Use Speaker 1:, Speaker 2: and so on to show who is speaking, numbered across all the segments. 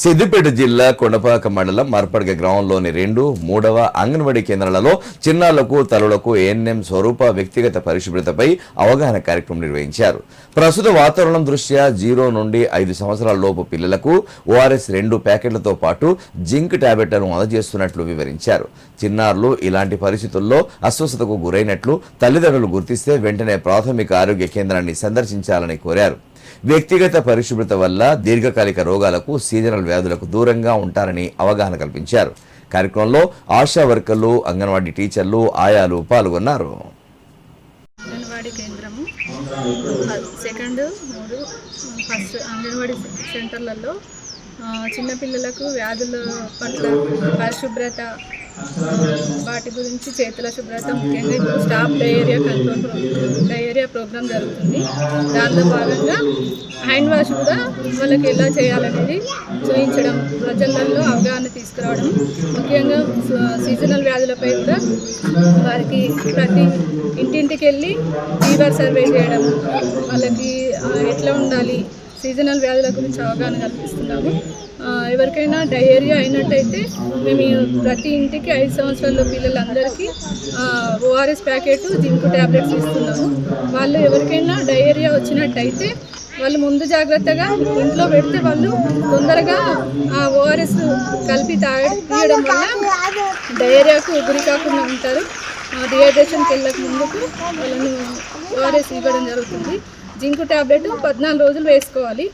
Speaker 1: సిద్దిపేట జిల్లా కొండపాక మండలం మర్పడగ గ్రామంలోని 2, 3వ అంగన్వాడీ కేంద్రాలలో చిన్నారులకు తల్లులకు ఏఎన్ఎం స్వరూప వ్యక్తిగత పరిశుభ్రతపై అవగాహన కార్యక్రమం నిర్వహించారు. ప్రస్తుత వాతావరణం దృష్ట్యా 0 నుండి 5 సంవత్సరాల లోపు పిల్లలకు ORS 2 ప్యాకెట్లతో పాటు జింక్ టాబ్లెట్లను అందజేస్తున్నట్లు వివరించారు. చిన్నారులు ఇలాంటి పరిస్థితుల్లో అస్వస్థతకు గురైనట్లు తల్లిదండ్రులు గుర్తిస్తే వెంటనే ప్రాథమిక ఆరోగ్య కేంద్రాన్ని సందర్శించాలని కోరారు. వ్యక్తిగత పరిశుభ్రత వల్ల దీర్ఘకాలిక రోగాలకు, సీజనల్ వ్యాధులకు దూరంగా ఉంటారని అవగాహన కల్పించారు. కార్యక్రమంలో ఆశా వర్కర్లు, అంగన్వాడీ టీచర్లు, ఆయాలు పాల్గొన్నారు.
Speaker 2: అంగన్వాడీ కేంద్రము సెకండ్, 3, ఫస్ట్ అంగన్వాడీ సెంటర్లలో చిన్నపిల్లలకు వ్యాధుల పట్ల పరిశుభ్రత, వాటి గురించి చేతుల శుభ్రత, ముఖ్యంగా ఇప్పుడు స్టాప్ డయేరియా ప్రోగ్రామ్ జరుగుతుంది. దాంట్లో భాగంగా హ్యాండ్ వాష్ కూడా వాళ్ళకి ఎలా చేయాలనేది చూపించడం, ప్రజలలో అవగాహన తీసుకురావడం, ముఖ్యంగా సీజనల్ వ్యాధులపై కూడా వారికి ప్రతి ఇంటింటికి వెళ్ళి ఫీవర్ సర్వే చేయడం, వాళ్ళకి ఎట్లా ఉండాలి, సీజనల్ వ్యాధుల గురించి అవగాహన కల్పిస్తున్నాము. ఎవరికైనా డయేరియా అయినట్టయితే మేము ప్రతి ఇంటికి 5 సంవత్సరాల పిల్లలందరికీ ORS ప్యాకెట్, జింక్ ట్యాబ్లెట్స్ ఇస్తున్నాము. వాళ్ళు ఎవరికైనా డయేరియా వచ్చినట్టయితే వాళ్ళు ముందు జాగ్రత్తగా ఇంట్లో పెడితే వాళ్ళు తొందరగా ఆ ORS కలిపి తీయడం వల్ల డయేరియాకు గురి కాకుండా ఉంటారు. డిహైడ్రేషన్కి వెళ్ళక ముందుకు వాళ్ళను ORS ఇవ్వడం జరుగుతుంది. జింక్ ట్యాబ్లెట్ 14 రోజులు వేసుకోవాలి.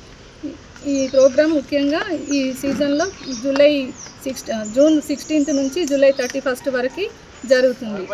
Speaker 2: ఈ ప్రోగ్రాం ముఖ్యంగా ఈ సీజన్లో జూన్ 16 నుంచి జూలై 31 వరకు జరుగుతుంది.